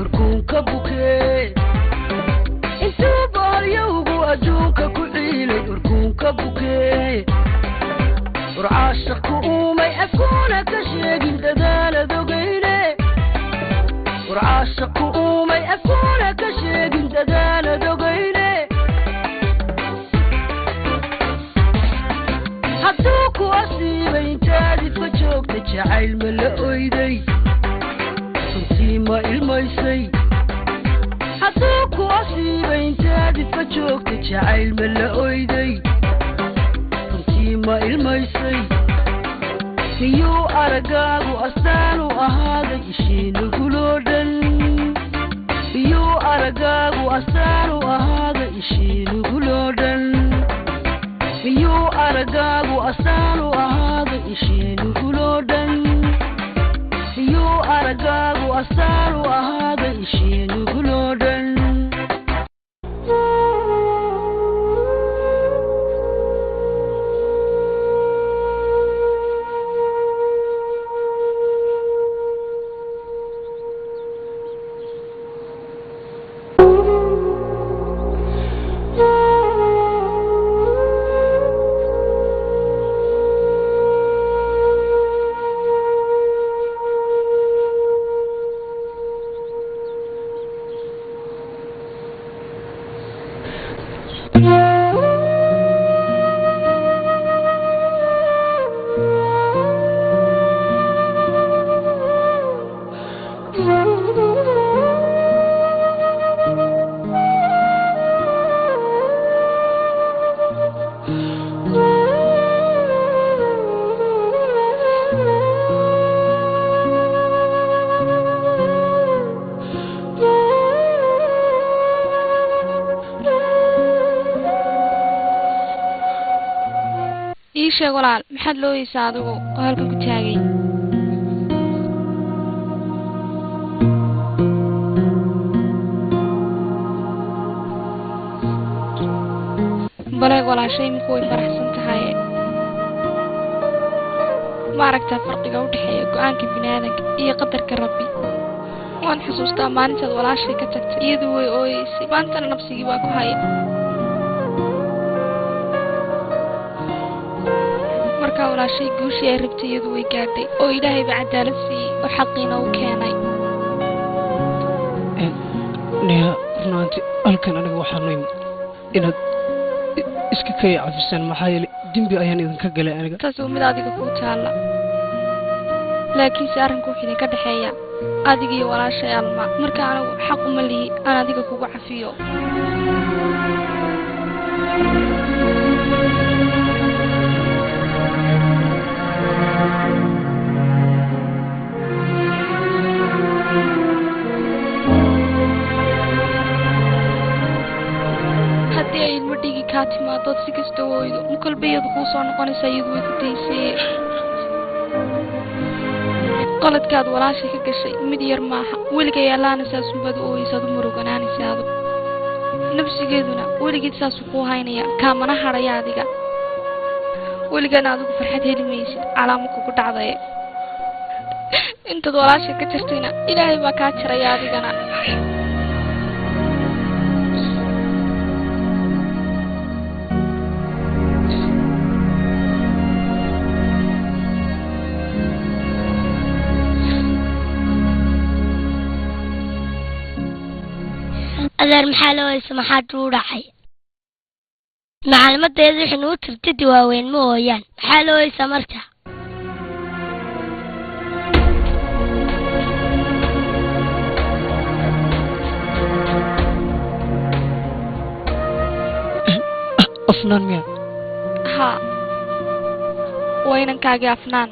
urkun ka bukee intuu baalyowgu adduunka ku ciilay urkun ka bukee urcaashaqku uumay afkuuna ka sheegin dadaalad ogeyne urcaashaqku uumay afkuuna ka sheegin dadaalad ogeyne hadduu ku asiibay intaadid ka joogta jacayl ma la oyday runtii ma ilmaysay hadduu ku asiibay intaadid ka joogta jacayl ma la oyday runtii ma ilmaysay miyuu aragaagu astaan u ahaaday ishiinuguloo dhan miyuu aragaagu astaan u ahaaday ishiinuguloo dhan miyuu aragaagu astaan u ahaaday ishiinuguloo dhan miyuu aragaagu astaan u ahaaday ishiinuguloo dhan sheeg walaal maxaad looyeysaa adigu oo halka ku taagay baleeg walaashay minku way faraxsan tahay ma aragtaa farqiga u dhexeeya go-aanka biniaadanka iyo qadarka rabbi waan xusuustaa maalintaad walaashay ka tagtay iyadu way ooyeysay maantana nafsigii baa ku haya markaa walaashay guushii ay rabtay iyadu way gaadhay oo ilaahay baa cadaalad siiyey oo xaqiina u keenay neha runaanti halkan aniga waxaa noo yimid inaad iska kay cafisaan maxaa yeelay dembi ayaan idinka galay aniga taas waa mid adiga kuu taalla laakiinse arrinku wuxuu idinka dhexeeya adiga iyo walaashay alma marka anigu xaq uma lihi aan adiga kugu cafiyo haddii ay ilmo dhigi kaa timaadood si kasta weydo mukalbayadu kuu soo noqonaysaa iyadu way ku daysee qaladkaad walaashay ka gashay mid yar maaha weliga yaalaana saasunbaad u ooyeysaad u muruganaanaysaado nafsigeeduna weligeed saasuu kuu haynaya kaamana hadhaya adiga weligana adigu farxad heli maysid calaamo kugu dhacdaye intaad walaashay ka jartayna ilaahay baa kaa jaraya adigana أدار محلو سمحات ورحي معلومات يزح نوت تبتدي وين مو يعني محلو سمرتها أفنان ميا ها وينك كاجي أفنان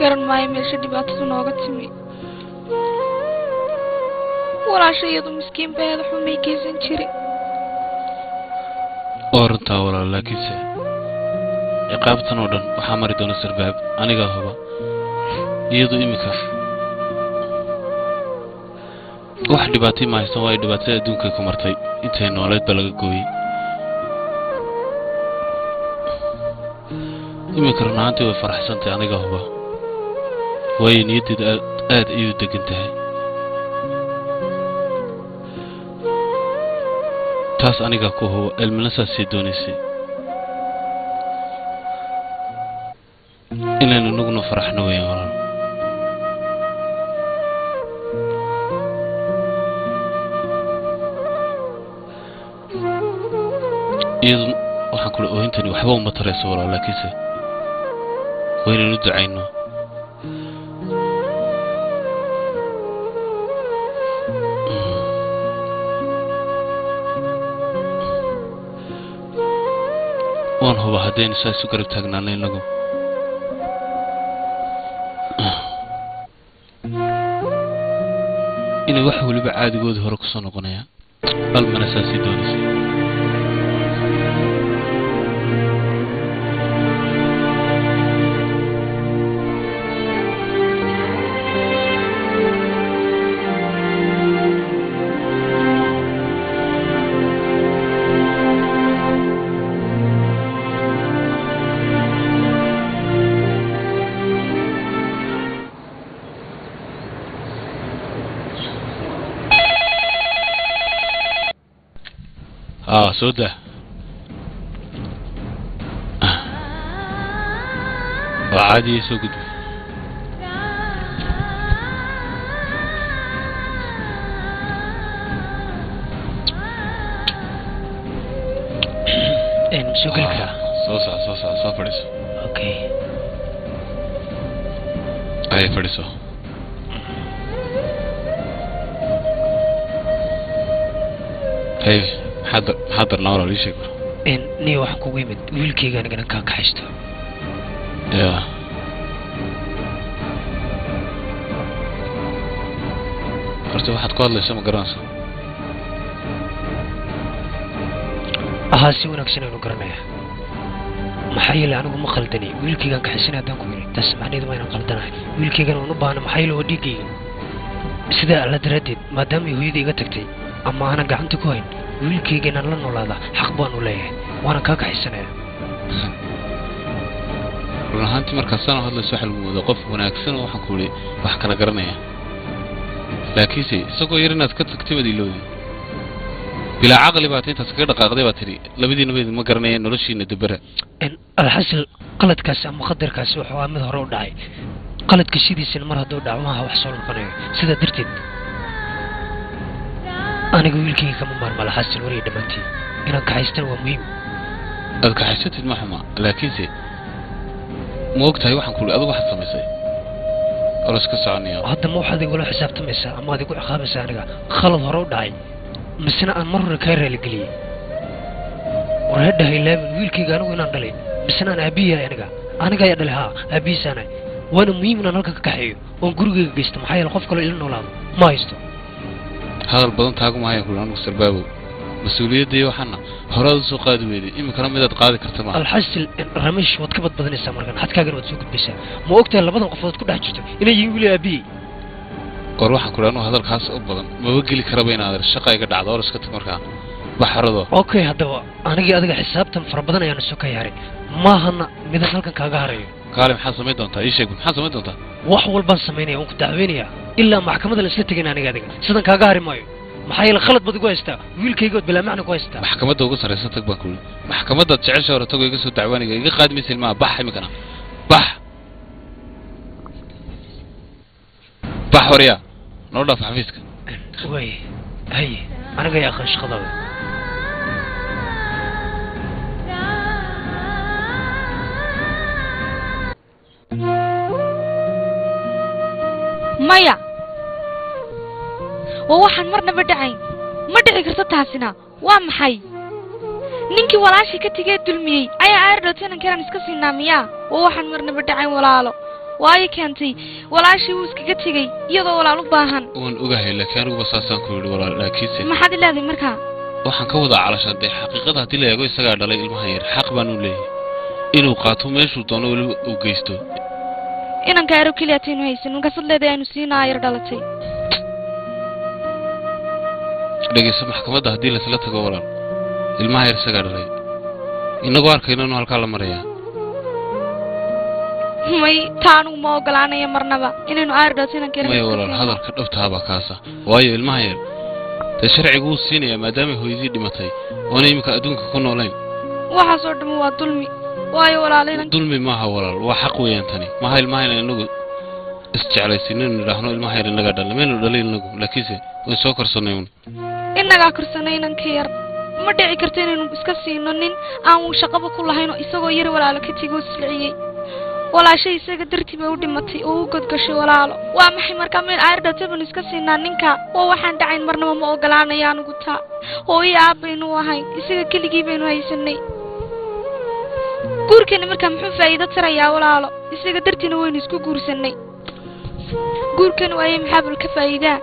garan maayo meesha dhibaatadu nooga timi walaashayadu miskiin baad xumay kaysan jirin oranta wala laakiinse ciqaabtan oo dhan waxa mari doona sarbaab aniga huba iyadu imika wax dhibaatay ma haysan way dhibaatay adduunka ku martay intay nooleed ba laga gooyay imika runaantii way faraxsantay aniga huba way niyadeeda aad iyo degan tahay taas aniga ku hubo ilmanaasa sii doonaysay inaynu nuguna faraxno weeyaan walaal iyadu waxaan kula oohintani waxba uma tarayso walaal laakiinse waynaynu ducayno waan huba haddaynu saa isu garab taagnaana inagu inay wax weliba caadigoodii hore kusoo noqonayaan almana saasii doonaysay سودة وعادي سوقد ان سوق الكرا صوصا فريسو اوكي اي فريسو هاي حاضر نورا ليش يقول ان ني wax kugu yimid wiilkayga aniga ka kaxaysto ya horta waxaad ku hadlaysaa ma garanaysaa aha si wanaagsan aynu garanaya maxay yeelay anigu ma khaldani wiilkayga kaxaysanay hadaan ku yiri taas macnaheedu ma inaan khaldanahay wiilkayga uu u baahan maxay yeelay oo dhigay sida la daradeed maadaama hooyadii iga tagtay ama ana gacanta ku hayn wiilkayga la noolaada xaq baan u leeyahay waana ka kaxaysanaya runaantii markaasaan hadlayso waxa lagu wada qof wanaagsan oo waxaan ku leeyahay wax kala garanaya laakiinse isagoo yar inaad ka tagtay wadiiloodi bila aqli baad inta iska dhaqaaqday baad tiri labadiina ma garanayeen noloshiina dabara in alxasil qaladkaas ama qadarkaas wuxuu ahaa mid hore u dhacay qaladka shidiisina mar hadduu dhaco ma wax soo noqonayo sida darteed aniga wiilkayga kama maarmala xasil wariye dhamaantii inaan kaxaystan waa muhiim aad kaxaysatid ma xuma laakiinse ma ogtahay waxaan ku leeyahay adigu waxaad samaysay oras ka soconaya hadda ma waxaad igula xisaabtamaysaa ama aad igu ciqaabaysaa aniga khalad hore u dhacay misna aan mar hore ka raali geliyay wareedhahay laaban wiilkayga anigu inaan dhalay misna aan aabiyahay aniga ayaa dhalay haa aabihiisana waana muhiim inaan halka ka kaxeeyo oon gurigayga geysto maxaa yeele qof kaloo ila noolaado ma haysto hadal badan taagu maayo kulan sarbaabo mas'uuliyadda waxana horaad soo qaadi weeday imikana midaad qaadi kartaa ma alxasil ramish wad ka badbadanaysaa markan xadkaagan wad soo gudbaysaa ma ogtahay labadan qofood ku dhex jirto inay yihiin wiil aabi qor waxaan ku leeyahay hadalkaas u badan ma wagili karaba inaad shaqayga dhacdo oo iska tag markaa baxrado okay hadaba aniga adiga xisaabtan far badan ayaan soo ka yaaray ma hana midan halkan kaaga harayo qaali maxaa sameyn doontaa ii sheeg maxaa sameyn doontaa wax walba sameynaya oo ku dacweynaya ilaa maxkamadda la isla tagay aniga adiga sidan kaaga hari maayo maxaa yeelay khalad bad ugu haystaa wiilkayga bila macna ku haystaa maxkamadda ugu sareysan tag baan ku leeyahay maxkamadda jecesha hore tago iga soo dacwaaniga iga qaadmaysa ilmaha bax imikana bax horiya noo dhaaf xafiiska way hay aniga yaa aqaan shaqadooda maya waa waxaan marnaba dhacayn ma dhici karto taasina waa maxay ninkii walaashii ka tigay dulmiyey ayaa aardhootanan karan iska siinaa miyaa oo waxaan marnaba dhacayn walaalo waayo keentay walaashii wuu iskaga tegay iyadoo walaal u baahan waan ogahay laakiin aniguba saasaan ku yidhi walaal laakiinse maxaad ilaaday markaa waxaan ka wadaa calashaan dee xaqiiqada haddii la eego isagaa dhalay ilmaha yar xaq baan u leeyahay inuu qaato meeshuu doono weliba uu geysto inanka ero keliya taynu haysan markaasad leedahay aynu siinaa yar dhalatay dhegeyso maxkamadda haddii laisla tago walaal ilmaha yar isagaa dhalay inagoo arkayno inuu halkaa la marayaa may taanugu ma ogolaanaya marnaba inaynu aardhooto inanka yar maya walaal hadalka dhabtahabaa kaasa waayo ilmaha yar dee sharcigu wuu siinayaa maadaamay hooyadii dhimatay oona iminka adduunka ku noolayn waxaasoo dhammi waa dulmi waayo walaal inan dulmi maaha walaal waa xaq weeyaan tani maha ilmaha yar inagu isjeclaysin inaynu idhaahno ilmaha yar inagaa dhalna maynu dhalay inagu laakiinse wayn soo korsanay un inagaa korsanay inanka yar ma dhici karto inaynu iska siino nin aan uu shaqaba ku lahayn oo isagoo yar walaalo ka tegoo silciyey walaashay isaga dartii bay u dhimatay oo u godgashay walaalo waa maxay markaa meel aardhowta baynu iska siinaa ninka oo waxaan dhacayn marnaba ma ogolaanaya anigu taa hooyo aabbaynu ahayn isaga keligii baynu haysanay guurkeena markaa muxuu faa'iido tarayaa walaalo isaga dartiina waynu isku guursanay guurkeena waayay maxaa bal ka faa'iidaa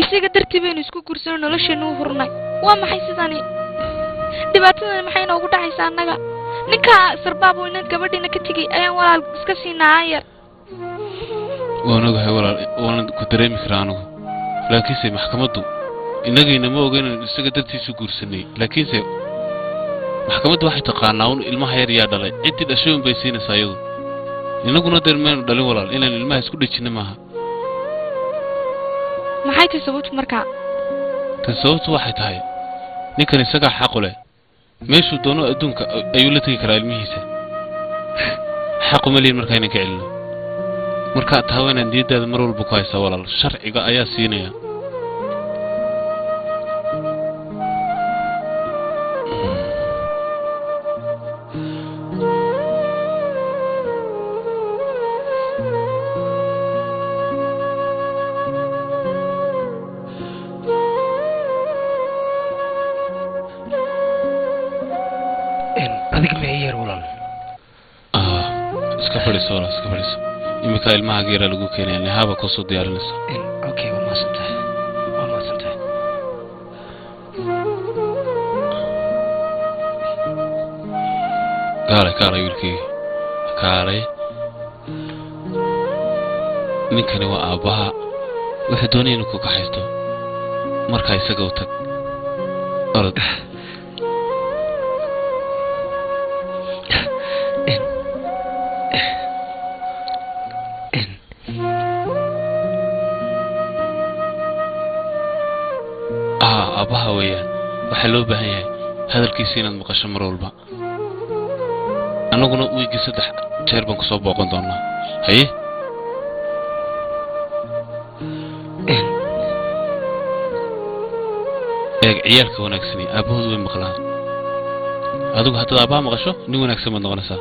isaga dartii baynu isku guursanay nolosheena u hurnay waa maxay sidani dhibaatadani maxay noogu dhacaysaa annaga ninkaa sarbaab oo inaad gabadhiina ka tegay ayaan walaal iska siinaa ayar waan ogahay walaal waana ku dareemi karaa anigu laakiinse maxkamaddu innagayna ma oga inaynu isaga dartiisu guursanay laakiinse maxkamaddu waxay taqaanaa un ilmaha yar yaa dhalay ciddii dhashay un bay siinaysaa iyadu innaguna deer maynu dhalin walaal inaynu ilmaha isku dhejinna maaha maxay tahay sababtu markaa tan sababtu waxay tahay ninkan isagaa xaqu leh meeshuu doono adduunka ayuu la tegi karaa ilmihiisa xaqu ma lihin markaa inaan ka celino markaa taa waa inaan niyaddaada mar walba ku haysaa walaal sharciga ayaa siinaya adiga ma yeer walaal iska fadhiiso walaal iska fadhiiso iminka ilmaha geera lagu keenaya nihaba kusoo diyaarinaysa okay waa maasantahay kaalay wiilkayga kaalay ninkani waa aabbaha wuxuu doonaya inuu ku kaxaysto markaa isaga u tag orod aabbaha weeyaan waxaa loo baahan yahay hadalkiisa inaad maqasho mar walba annaguna wiigii 3 jeer baan kusoo booqan doonaa haye eeg ciyaalka wanaagsani aabbahoodu way maqlaan adigu haddaad aabbaha maqasho nin wanaagsan baad noqonaysaa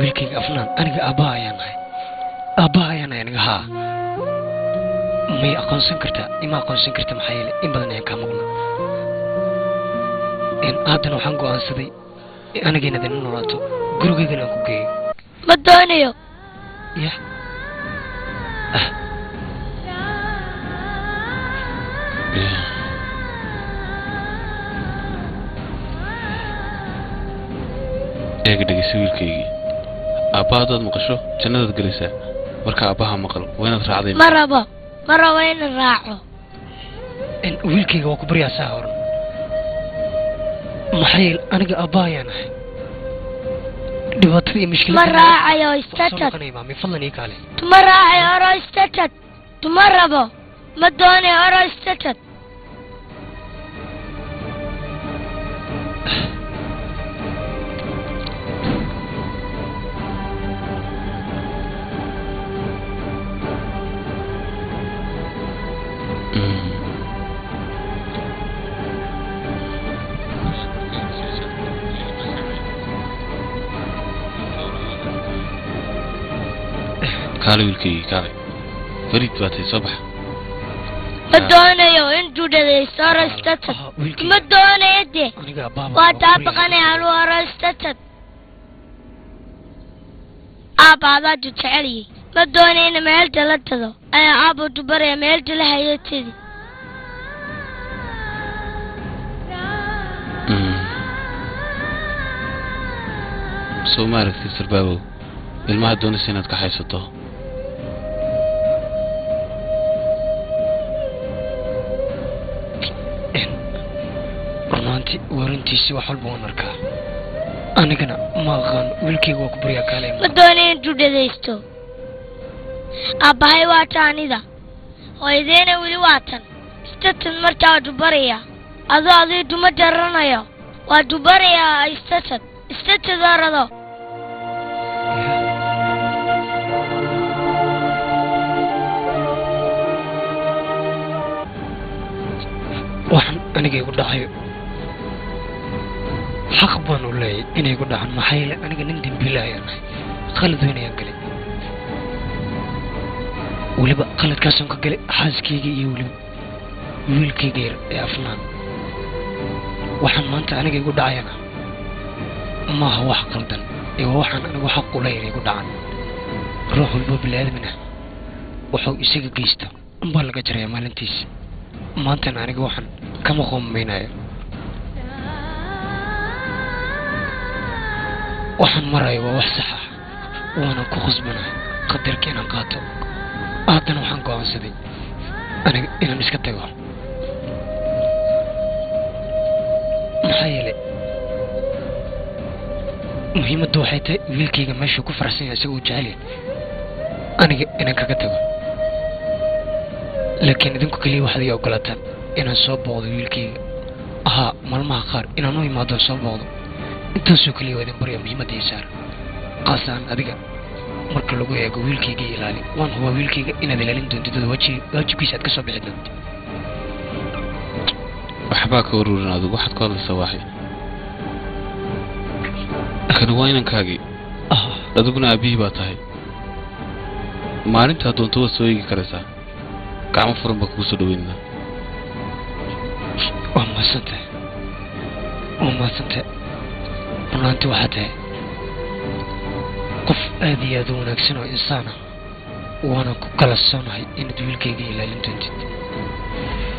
wiilkayga afnaan aniga aabbaha ayaan nahay aniga haa may aqoonsan kartaa ima aqoonsan karta maxaa yeelay in badan ayaan kaa maqnaa haddana waxaan go'aansaday aniga inaad ina noolaato gurigaygana aan ku geeyo ma doonayo ya eega dhegeysa wiilkaygii aabbaha haddaad maqasho jannadaad gelaysaa marka aabbaha maqal waa inaad raacday ma rabo inaan raaco wiilkayga waa ku baryaa saa horan maxaa yeele aniga aabbaha ayaan ahay dhibaatada iyo mushkiladda ma raacayo istatad maami fadlan ii kaale tuma raacayo oro istatad tuma rabo ma doonayo oro istatad كالي والكي كالي فريد باتي صبح ma doonayo intuu dhadaysto hore iska tag ma doonayo dee waa taa baqanaya anuu hore iska tag aabba adaa jeceliyey ma doonayna meelta la tago ayaa aabba dubaraya meelta la hayatidi soo ma aragtid sarbaabow ilmaha doonaysa inaad ka haysato runaantii warintiisii wax walba waan arkaa anigana ma aqaan wiilkayga waa ku baryaa kaalay ma doonay intuu dhadaysto aabbahay waa taanida hooyadeena weli waa tan istatad markaa dubaraya adoo adii duma jaranayo waa dubarayaa istatad orado waxaan aniga igu dhacayo xaq baan u leeyahay inay igu dhacan maxaa yeelay aniga nin dembiilaayaan nahay qalad weynayaan galay weliba qaladkaasaan ka galay xaaskayga iyo weliba wiilkayga yar ee afnaan waxaan maanta aniga igu dhacayana maaha wax qaldan ee waa waxaan anigu xaq u leeyahay igu dhacan ruux walba biniaadamina wuxuu isaga geysta unbaa laga jarayaa maalintiisa maantana aniga waxaan kama qoomamaynayo waxaan marayo waa wax sax ah waana ku khasbanahay qadarka inaan qaato haddana waxaan go'aansaday aniga inaan iska tago maxaa yeelay muhiimaddu waxay tahay wiilkayga meeshuu ku faraxsan yahay isaga uu jecel yahay aniga inaan kaga tago laakiin idinku keliya waxaad iga ogolaataan inaan soo booqdo wiilkayga ahaa maalmaha qaar inaan u imaado soo booqdo intaasoo keliya waa idin barya muhiimadda ii saar qaasaan adiga marka lagu eego wiilkayga ilaali waan hubaa wiilkayga inaad ilaalin doontid waajibkiisa aad ka soo bixi doonto waxbaa ka ururin adigu waxaad ka hadlaysaa waaxay kani waa inankaagii adiguna aabihii baa tahay maalintaa doonto waad soo eegi karaysaa gacmo furan baa kugu soo dhaweynaa waa mahadsantahay runaantii waxaa tahay qof aad iyo aad u wanaagsan oo insaan ah waana ku kalsoonahay inaad wiilkayga ilaalin doontid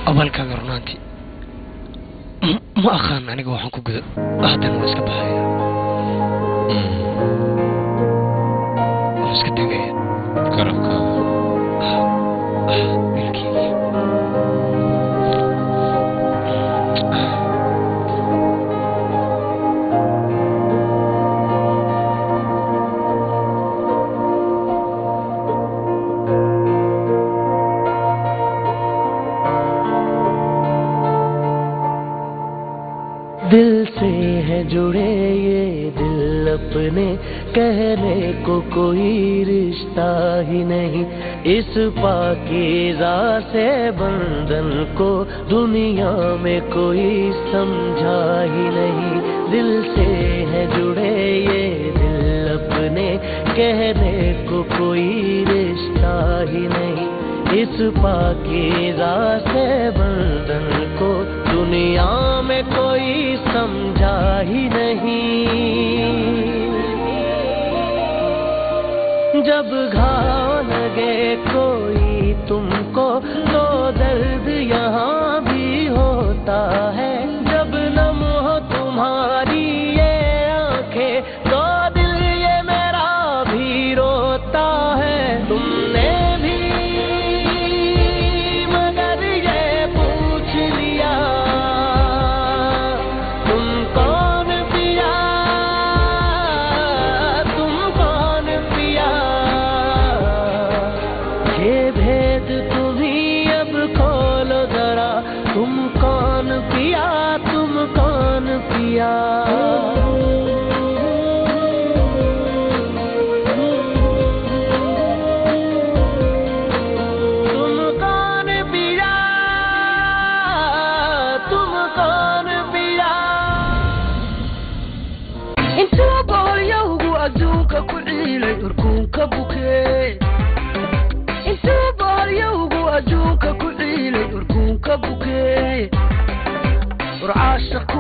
abaalkaaga runaantii ma aqaan aniga waxaan ku guda haddana waa iska baxaya waan iska tegaya garabkaaga wiilkayga दिल से है जुड़े ये दिल अपने कहने को कोई रिश्ता ही नहीं इस पाकीज़ा से बंधन को दुनिया में कोई समझा ही नहीं दिल से है जुड़े ये दिल अपने कहने को कोई रिश्ता ही नहीं इस पाकीज़ा से बंधन को दुनिया में कोई समझा ही नहीं जब घाव लगे कोई तुमको तो दर्द यहाँ भी होता है जब नम हो तुम्हारी ये आंखें तो दिल ये मेरा भी रोता है तुमने भी मगर ये पूछ लिया तुम कौन पिया ये भेद तुम्ही अब खोलो जरा तुम कौन पिया आशिक